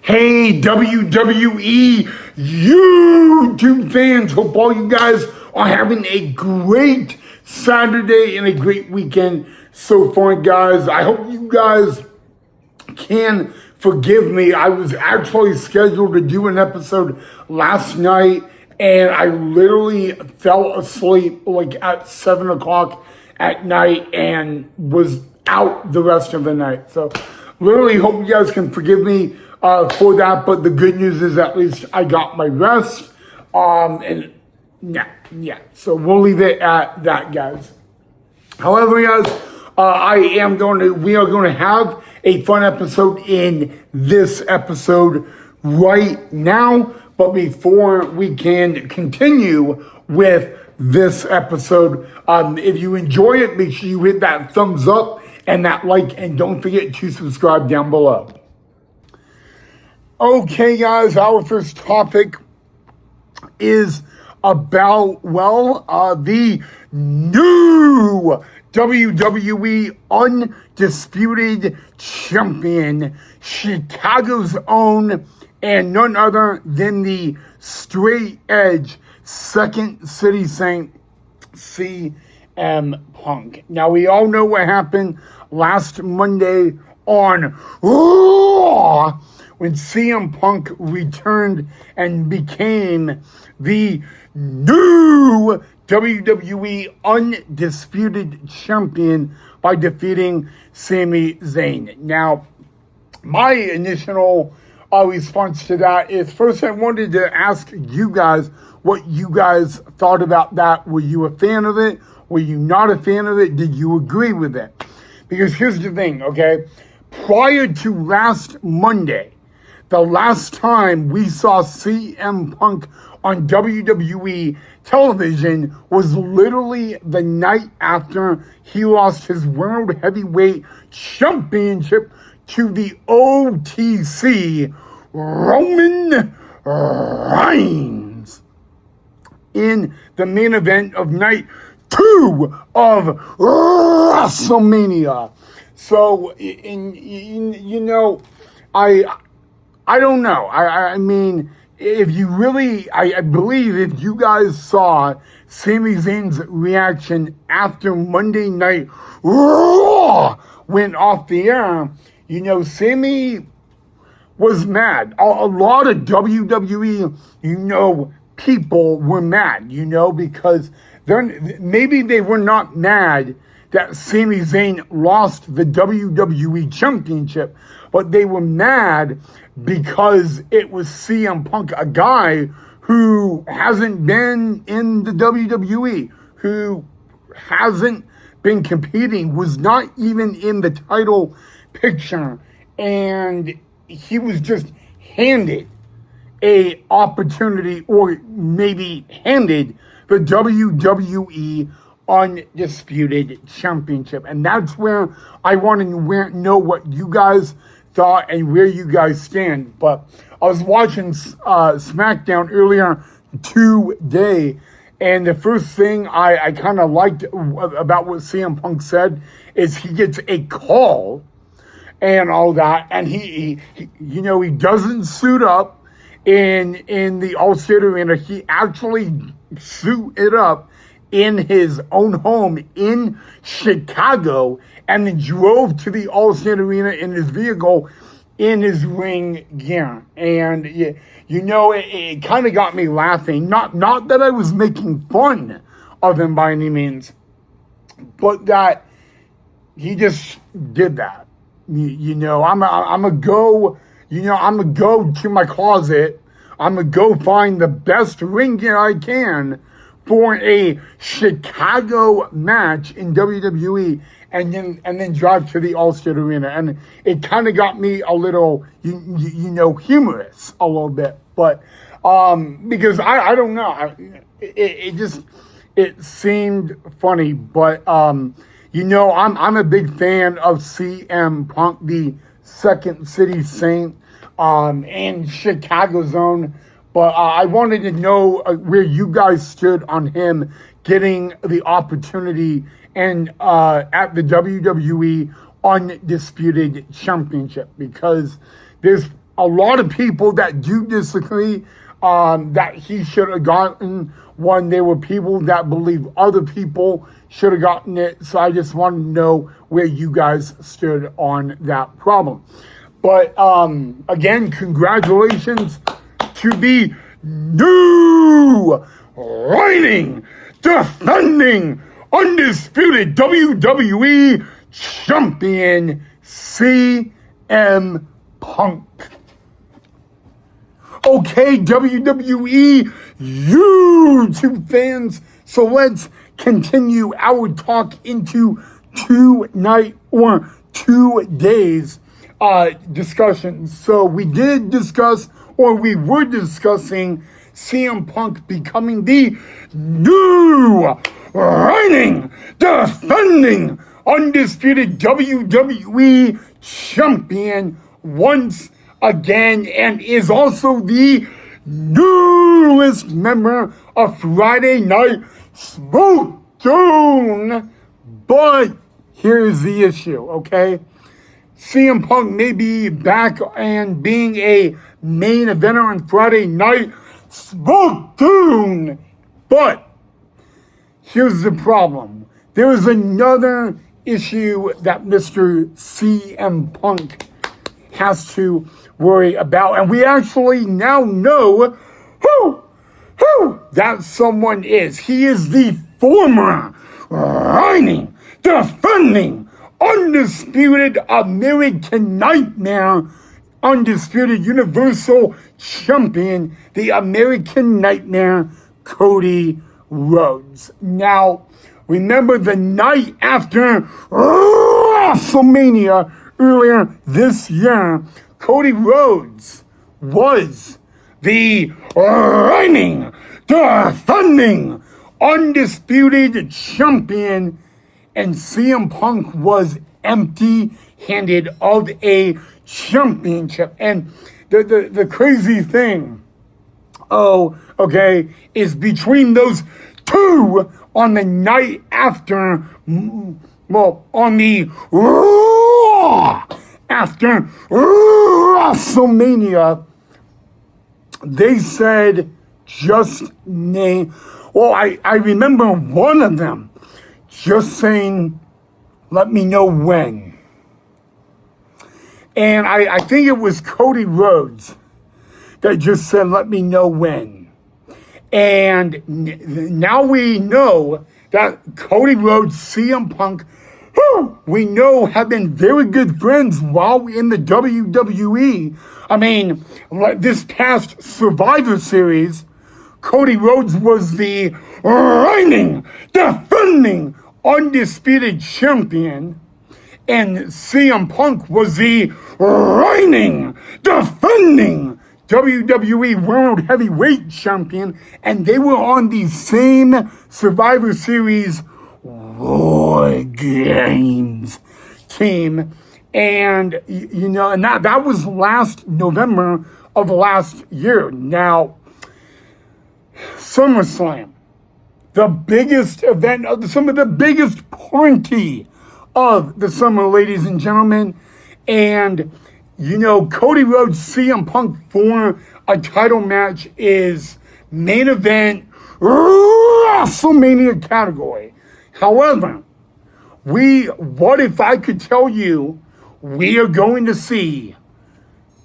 Hey, WWE YouTube fans, hope all you guys are having a great Saturday and a great weekend so far, guys. I hope you guys can forgive me. I was actually scheduled to do an episode last night, and I literally fell asleep like at 7 o'clock at night and was out the rest of the night. So literally hope you guys can forgive me for that, but the good news is at least I got my rest. And yeah. So we'll leave it at that, guys. However, guys, we are going to have a fun episode in this episode right now. But before we can continue with this episode, if you enjoy it, make sure you hit that thumbs up and that like, and don't forget to subscribe down below. Okay, guys, our first topic is about, the new WWE Undisputed Champion, Chicago's own, and none other than the straight edge Second City Saint, CM Punk. Now, we all know what happened last Monday on Raw, when CM Punk returned and became the new WWE Undisputed Champion by defeating Sami Zayn. Now, my initial response to that is, first I wanted to ask you guys what you guys thought about that. Were you a fan of it? Were you not a fan of it? Did you agree with it? Because here's the thing, okay? Prior to last Monday, the last time we saw CM Punk on WWE television was literally the night after he lost his World Heavyweight Championship to the OTC Roman Reigns in the main event of night 2 of WrestleMania. So, I don't know. I mean, if you really, I believe if you guys saw Sami Zayn's reaction after Monday Night Raw went off the air, Sami was mad. A lot of WWE, people were mad, because maybe they were not mad that Sami Zayn lost the WWE Championship, but they were mad because it was CM Punk, a guy who hasn't been in the WWE, who hasn't been competing, was not even in the title picture, and he was just handed a opportunity, or maybe handed the WWE Undisputed Championship. And that's where I want to know what you guys thought and where you guys stand. But I was watching SmackDown earlier today, and the first thing I kind of liked about what CM Punk said is he gets a call and all that, and he doesn't suit up in the Allstate Arena. He actually suited up in his own home in Chicago, and then drove to the Allstate Arena in his vehicle in his ring gear. And it kind of got me laughing. Not that I was making fun of him by any means, but that he just did that. I'm a go to my closet. I'm gonna go find the best ring gear I can for a Chicago match in WWE, and then drive to the Allstate Arena. And it kind of got me a little, humorous a little bit. But because I don't know, it seemed funny. But I'm a big fan of CM Punk, the Second City Saint, and Chicago's own. But I wanted to know where you guys stood on him getting the opportunity and at the WWE Undisputed Championship, because there's a lot of people that do disagree that he should have gotten one. There were people that believe other people should have gotten it. So I just wanted to know where you guys stood on that problem. But again, congratulations to the new reigning, defending, undisputed WWE champion CM Punk. Okay, WWE YouTube fans, so let's continue our talk into tonight or 2 days discussion. So we did discuss, or we were discussing, CM Punk becoming the new reigning, defending, undisputed WWE champion once again, and is also the newest member of Friday Night SmackDown. But here's the issue, okay? CM Punk may be back and being a main eventer on Friday Night SmackDown, but here's the problem. There is another issue that Mr. CM Punk has to worry about, and we actually now know who that someone is. He is the former reigning, defending, undisputed American Nightmare, undisputed Universal Champion, the American Nightmare, Cody Rhodes. Now, remember the night after WrestleMania earlier this year, Cody Rhodes was the reigning, defending, undisputed champion, and CM Punk was empty-handed of a championship. And the crazy thing, is between those two on the night after, on the Raw after WrestleMania, they said just name. Well, I remember one of them just saying, let me know when. And I think it was Cody Rhodes that just said, let me know when. And now we know that Cody Rhodes, CM Punk, who we know have been very good friends while in the WWE. I mean, this past Survivor Series, Cody Rhodes was the reigning, defending, undisputed champion, and CM Punk was the reigning, defending WWE World Heavyweight Champion, and they were on the same Survivor Series War Games team. And, and that was last November of last year. Now, SummerSlam, the biggest event, some of the biggest party of the summer, ladies and gentlemen. And, Cody Rhodes, CM Punk for a title match is main event WrestleMania category. However, what if I could tell you we are going to see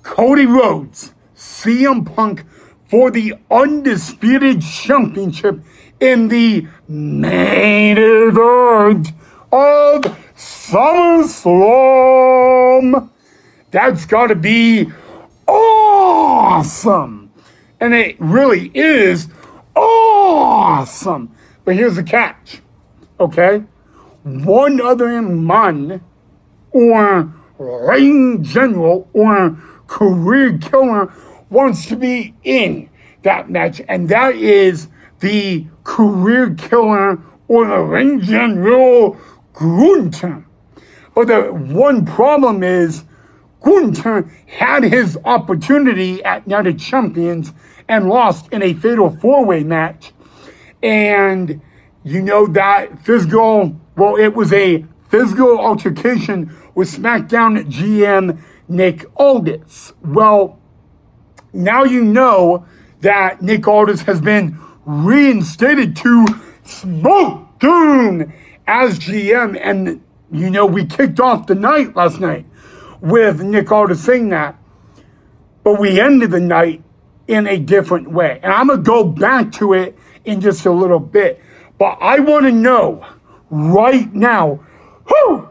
Cody Rhodes, CM Punk for the undisputed championship in the main event of SummerSlam. That's got to be awesome. And it really is awesome. But here's the catch, okay? One other man or ring general or career killer wants to be in that match, and that is the career killer or the ring general, Gunther. But the one problem is Gunther had his opportunity at Night of Champions and lost in a fatal four-way match. And that it was a physical altercation with SmackDown GM Nick Aldis. Well, now you know that Nick Aldis has been reinstated to SmackDown as GM. And, we kicked off the night last night with Nick Aldis saying that. But we ended the night in a different way. And I'm going to go back to it in just a little bit. But I want to know right now, who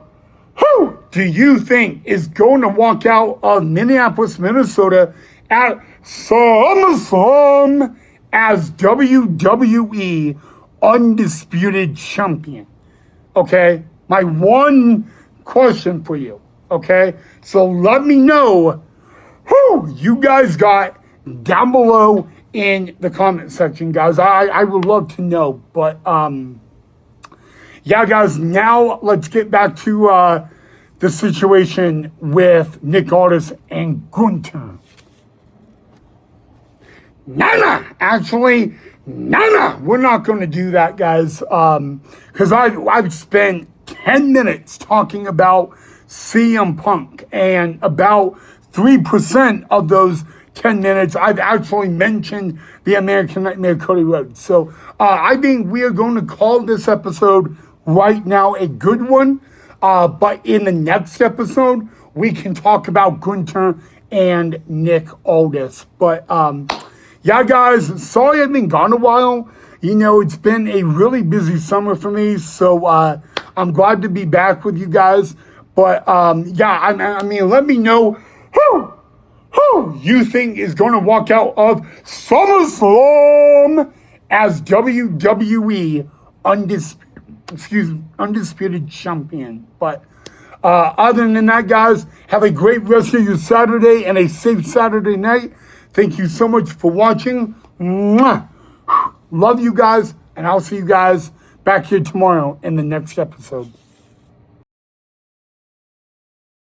do you think is going to walk out of Minneapolis, Minnesota at SummerSlam as WWE Undisputed Champion? Okay? My one question for you. Okay? So let me know who you guys got down below in the comment section, guys. I would love to know. But, yeah, guys, now let's get back to the situation with Nick Aldis and Gunther. Actually, we're not going to do that, guys, because I've spent 10 minutes talking about CM Punk, and about 3% of those 10 minutes, I've actually mentioned the American Nightmare Cody Rhodes. So I think we are going to call this episode right now a good one. But in the next episode, we can talk about Gunther and Nick Aldis. But yeah, guys, sorry I've been gone a while. It's been a really busy summer for me. So I'm glad to be back with you guys. But yeah, I mean, let me know who you think is going to walk out of SummerSlam as WWE Undisputed Champion. But other than that, guys, have a great rest of your Saturday and a safe Saturday night. Thank you so much for watching. Mwah. Love you guys, and I'll see you guys back here tomorrow in the next episode.